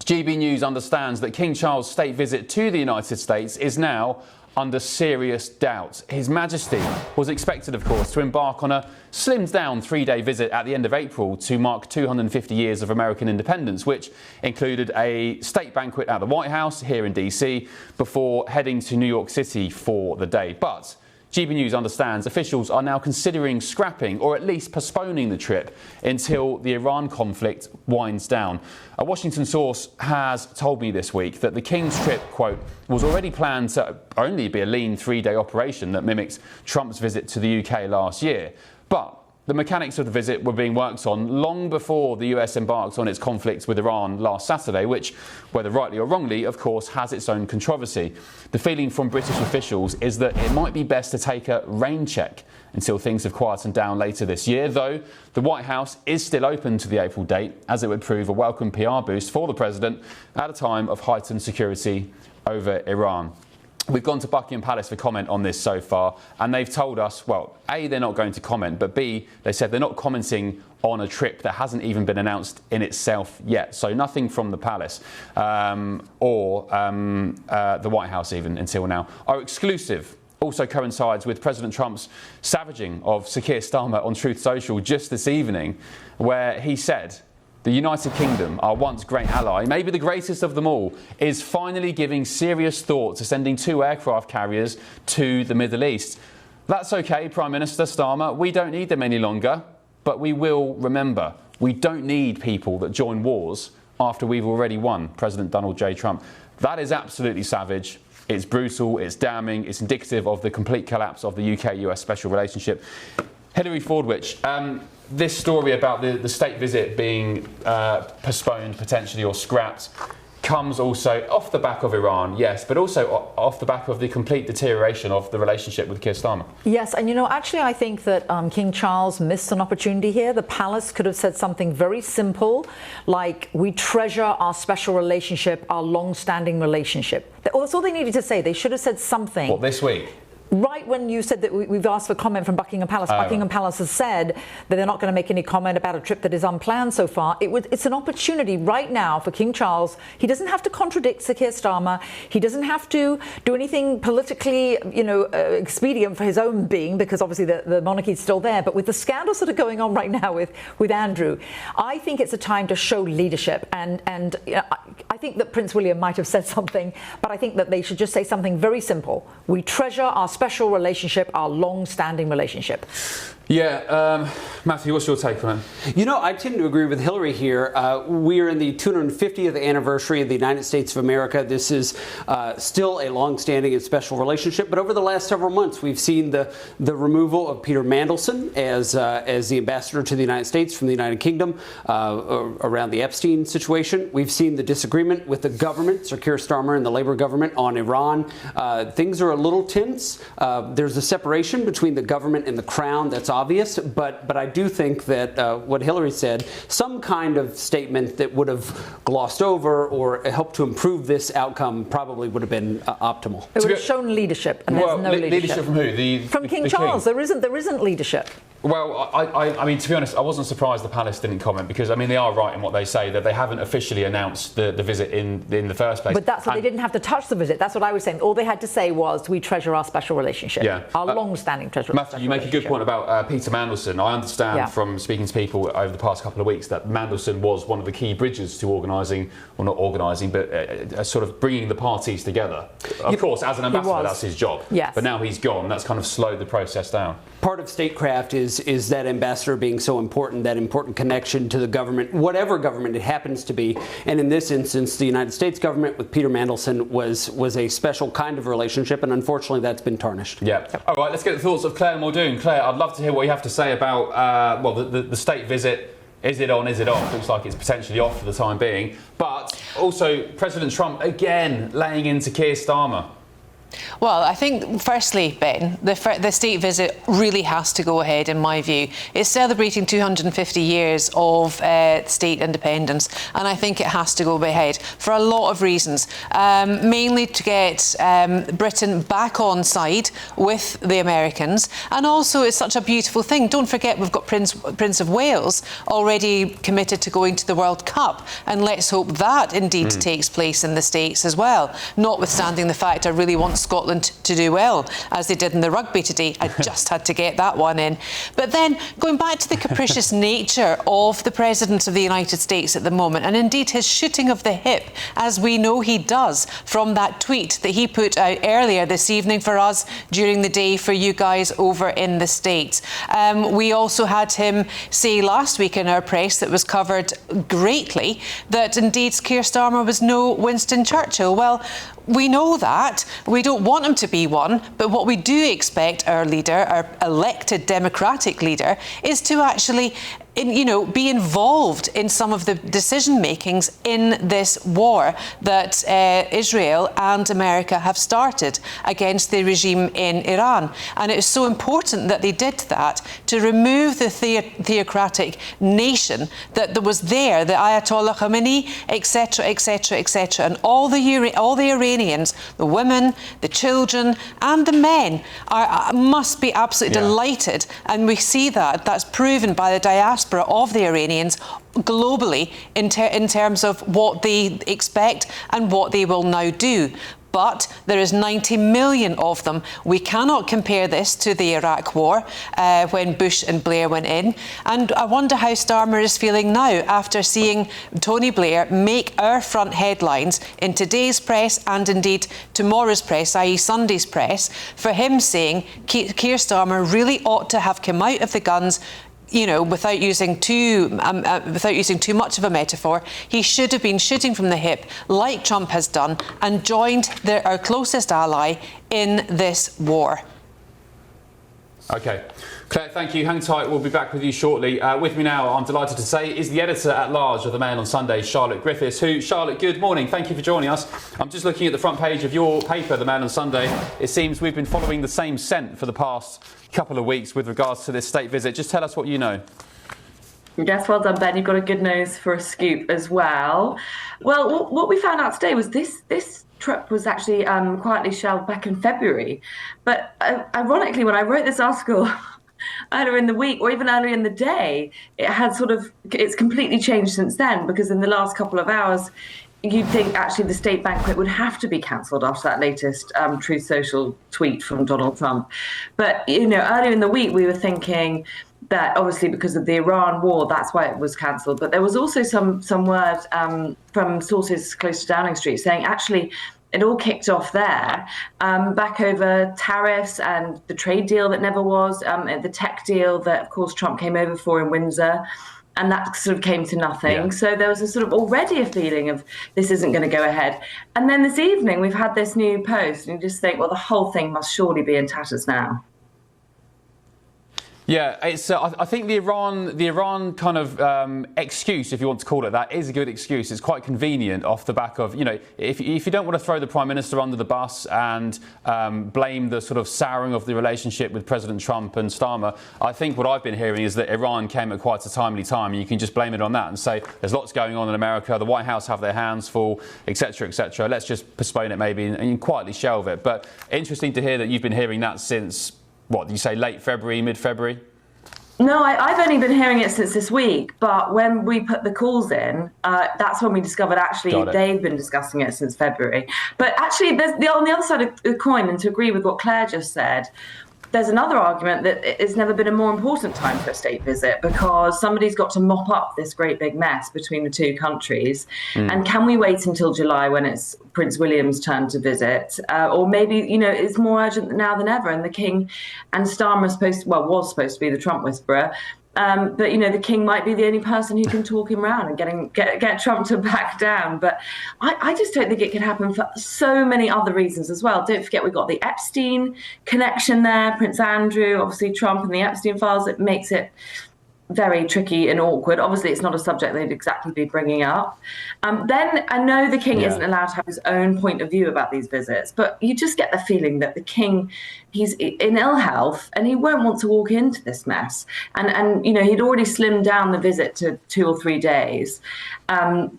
GB News understands that King Charles' state visit to the United States is now under serious doubt. His Majesty was expected, of course, to embark on a slimmed-down 3-day visit at the end of April to mark 250 years of American independence, which included a state banquet at the White House here in DC before heading to New York City for the day. But GB News understands officials are now considering scrapping or at least postponing the trip until the Iran conflict winds down. A Washington source has told me this week that the King's trip, quote, was already planned to only be a lean 3-day operation that mimics Trump's visit to the UK last year. But the mechanics of the visit were being worked on long before the US embarked on its conflict with Iran last Saturday, which, whether rightly or wrongly, of course, has its own controversy. The feeling from British officials is that it might be best to take a rain check until things have quietened down later this year, though the White House is still open to the April date, as it would prove a welcome PR boost for the president at a time of heightened security over Iran. We've gone to Buckingham Palace for comment on this so far, and they've told us, well, A, they're not going to comment, but B, they said they're not commenting on a trip that hasn't even been announced in itself yet. So nothing from the Palace or the White House even until now. Our exclusive also coincides with President Trump's savaging of Sir Keir Starmer on Truth Social just this evening, where he said, the United Kingdom, our once great ally, maybe the greatest of them all, is finally giving serious thought to sending 2 aircraft carriers to the Middle East. That's okay, Prime Minister Starmer, we don't need them any longer, but we will remember, we don't need people that join wars after we've already won, President Donald J. Trump. That is absolutely savage. It's brutal, it's damning, it's indicative of the complete collapse of the UK-US special relationship. Hilary Fordwich, this story about the state visit being postponed potentially or scrapped comes also off the back of Iran, yes, but also off the back of the complete deterioration of the relationship with Keir Starmer. Yes, and actually I think that King Charles missed an opportunity here. The palace could have said something very simple, like, we treasure our special relationship, our long-standing relationship. That's all they needed to say. They should have said something. What, this week? Right when you said that we've asked for comment from Buckingham Palace, Buckingham Palace has said that they're not going to make any comment about a trip that is unplanned so far. It's an opportunity right now for King Charles. He doesn't have to contradict Sir Keir Starmer. He doesn't have to do anything politically, expedient for his own being, because obviously the monarchy is still there. But with the scandals that are going on right now with Andrew, I think it's a time to show leadership. And I think that Prince William might have said something, but I think that they should just say something very simple. We treasure our special relationship, our long-standing relationship. Yeah, Matthew, what's your take on it? I tend to agree with Hillary here. We are in the 250th anniversary of the United States of America. This is still a long-standing and special relationship. But over the last several months, we've seen the removal of Peter Mandelson as the ambassador to the United States from the United Kingdom around the Epstein situation. We've seen the disagreement with the government, Sir Keir Starmer and the Labour government on Iran. Things are a little tense. There's a separation between the government and the crown that's obvious, but I do think that what Hillary said, some kind of statement that would have glossed over or helped to improve this outcome probably would have been optimal. It would have shown leadership, and there's no leadership. Leadership from who? From King Charles. There isn't leadership. Well, I mean, to be honest, I wasn't surprised the palace didn't comment, because, I mean, they are right in what they say, that they haven't officially announced the visit in the first place. But that's what they didn't have to touch the visit. That's what I was saying. All they had to say was, we treasure our special relationship. Yeah. Our long-standing treasure. Matthew, you make a good point about Peter Mandelson. I understand from speaking to people over the past couple of weeks that Mandelson was one of the key bridges to organising, well, not organising, but sort of bringing the parties together. Of course, as an ambassador, that's his job. Yes. But now he's gone. That's kind of slowed the process down. Part of statecraft is that ambassador being so important, that important connection to the government, whatever government it happens to be. And in this instance, the United States government with Peter Mandelson was a special kind of relationship, and unfortunately that's been tarnished. Yeah. All right, let's get the thoughts of Claire Muldoon. Claire, I'd love to hear what you have to say about, the state visit. Is it on, is it off? Looks like it's potentially off for the time being. But also, President Trump, again, laying into Keir Starmer. Well, I think, firstly, Ben, the state visit really has to go ahead, in my view. It's celebrating 250 years of state independence, and I think it has to go ahead for a lot of reasons. Mainly to get Britain back on side with the Americans, and also it's such a beautiful thing. Don't forget, we've got Prince of Wales already committed to going to the World Cup, and let's hope that indeed takes place in the States as well, notwithstanding the fact I really want Scotland to do well, as they did in the rugby today. I just had to get that one in. But then, going back to the capricious nature of the President of the United States at the moment, and indeed his shooting of the hip, as we know he does, from that tweet that he put out earlier this evening for us, during the day for you guys over in the States. We also had him say last week in our press, that was covered greatly, that indeed Keir Starmer was no Winston Churchill. Well, we know that. We don't want him to be one, but what we do expect our leader, our elected democratic leader, is to actually be involved in some of the decision makings in this war that Israel and America have started against the regime in Iran. And it is so important that they did that, to remove the theocratic nation that was there, the Ayatollah Khamenei, etc., etc., etc. And all the Iranians, the women, the children and the men must be absolutely delighted. And we see that's proven by the diaspora of the Iranians globally in terms of what they expect and what they will now do. But there is 90 million of them. We cannot compare this to the Iraq war when Bush and Blair went in. And I wonder how Starmer is feeling now after seeing Tony Blair make our front headlines in today's press and indeed tomorrow's press, i.e. Sunday's press, for him saying Keir Starmer really ought to have come out of the guns, without using too much of a metaphor. He should have been shooting from the hip, like Trump has done, and joined our closest ally in this war. OK. Claire, thank you. Hang tight. We'll be back with you shortly. With me now, I'm delighted to say, is the editor-at-large of the Mail on Sunday, Charlotte Griffiths, Charlotte, good morning. Thank you for joining us. I'm just looking at the front page of your paper, the Mail on Sunday. It seems we've been following the same scent for the past couple of weeks with regards to this state visit. Just tell us what you know. Yes, well done, Ben. You've got a good nose for a scoop as well. Well, what we found out today was this trip was actually quietly shelved back in February. But ironically, when I wrote this article earlier in the week, or even earlier in the day, it's completely changed since then, because in the last couple of hours, you'd think actually the state banquet would have to be cancelled after that latest Truth Social tweet from Donald Trump. But, earlier in the week, we were thinking that obviously because of the Iran war, that's why it was cancelled. But there was also some word from sources close to Downing Street saying actually it all kicked off there, back over tariffs and the trade deal that never was, the tech deal that, of course, Trump came over for in Windsor. And that sort of came to nothing. Yeah. So there was already a feeling of this isn't going to go ahead. And then this evening, we've had this new post, and you just think, well, the whole thing must surely be in tatters now. Yeah, it's. I think the Iran kind of excuse, if you want to call it that, is a good excuse. It's quite convenient off the back of, if you don't want to throw the Prime Minister under the bus and blame the sort of souring of the relationship with President Trump and Starmer, I think what I've been hearing is that Iran came at quite a timely time, and you can just blame it on that and say there's lots going on in America, the White House have their hands full, etc., etc. Let's just postpone it maybe and quietly shelve it. But interesting to hear that you've been hearing that since, what, you say late February, mid-February? No, I've only been hearing it since this week, but when we put the calls in, that's when we discovered actually they've been discussing it since February. But actually, there's on the other side of the coin, and to agree with what Claire just said, there's another argument that it's never been a more important time for a state visit, because somebody's got to mop up this great big mess between the two countries. And can we wait until July when it's Prince William's turn to visit? Or maybe, it's more urgent now than ever. And the King and Starmer was supposed to be the Trump whisperer. But, the King might be the only person who can talk him round and get Trump to back down. But I just don't think it could happen for so many other reasons as well. Don't forget, we've got the Epstein connection there, Prince Andrew, obviously Trump and the Epstein files. It makes it very tricky and awkward. Obviously, it's not a subject they'd exactly be bringing up. Then I know the king isn't allowed to have his own point of view about these visits, but you just get the feeling that the king, he's in ill health and he won't want to walk into this mess. And you know, he'd already slimmed down the visit to 2 or 3 days.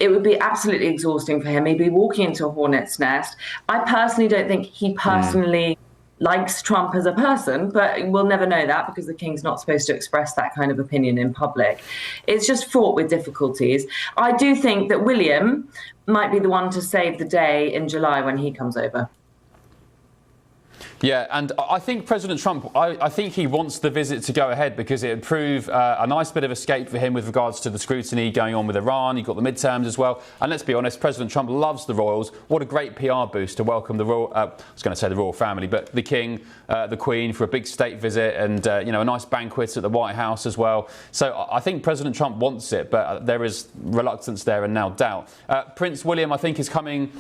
It would be absolutely exhausting for him. He'd be walking into a hornet's nest. I personally don't think he personally likes Trump as a person, but we'll never know that because the king's not supposed to express that kind of opinion in public. It's just fraught with difficulties. I do think that William might be the one to save the day in July when he comes over. Yeah, and I think President Trump, I think he wants the visit to go ahead because it would prove a nice bit of escape for him with regards to the scrutiny going on with Iran. You've got the midterms as well. And let's be honest, President Trump loves the royals. What a great PR boost to welcome the royal, I was going to say the royal family, but the king, the queen for a big state visit and, you know, a nice banquet at the White House as well. So I think President Trump wants it, but there is reluctance there and now doubt. Prince William, I think, is coming...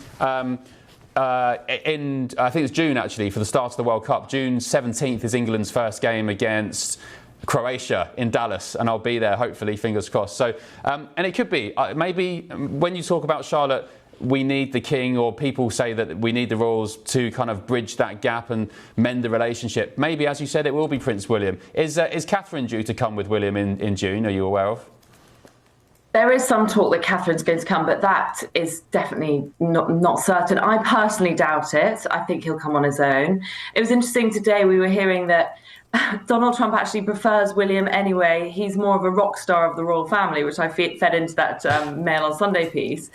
I think it's June actually for the start of the World Cup. June 17th is England's first game against Croatia in Dallas, and I'll be there hopefully, fingers crossed. So and it could be maybe when you talk about Charlotte, we need the king, or people say that we need the royals to kind of bridge that gap and mend the relationship. Maybe, as you said, it will be Prince William. Is Catherine due to come with William in June? Are you aware of? There is some talk that Catherine's going to come, but that is definitely not certain. I personally doubt it. I think he'll come on his own. It was interesting today, we were hearing that Donald Trump actually prefers William anyway. He's more of a rock star of the royal family, which I fed into that Mail on Sunday piece,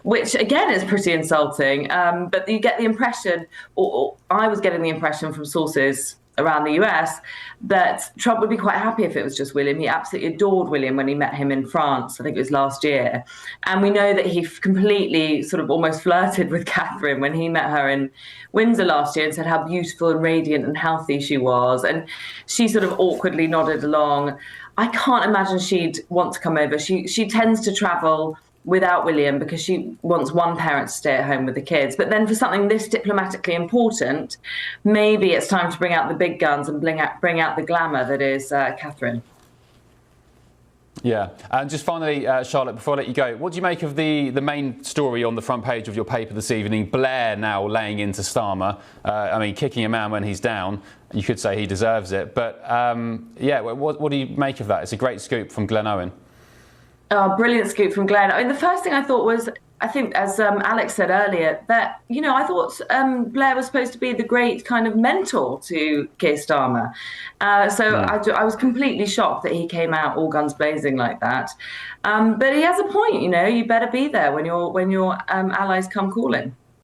which again is pretty insulting. But you get the impression, or I was getting the impression from sources around the US, that Trump would be quite happy if it was just William. He absolutely adored William when he met him in France, I think it was last year. And we know that he completely sort of almost flirted with Catherine when he met her in Windsor last year and said how beautiful and radiant and healthy she was. And she sort of awkwardly nodded along. I can't imagine she'd want to come over. She tends to travel without William because she wants one parent to stay at home with the kids. But then for something this diplomatically important, maybe it's time to bring out the big guns and bring out the glamour that is Catherine. Yeah, and just finally, Charlotte, before I let you go, what do you make of the main story on the front page of your paper this evening? Blair now laying into Starmer. I mean, kicking a man when he's down. You could say he deserves it. But yeah, what do you make of that? It's a great scoop from Glenn Owen. Oh, brilliant scoop from Glenn. I mean, the first thing I thought was, I think, as Alex said earlier, that, you know, I thought Blair was supposed to be the great kind of mentor to Keir Starmer. I was completely shocked that he came out all guns blazing like that. But he has a point, you know, you better be there when your allies come calling.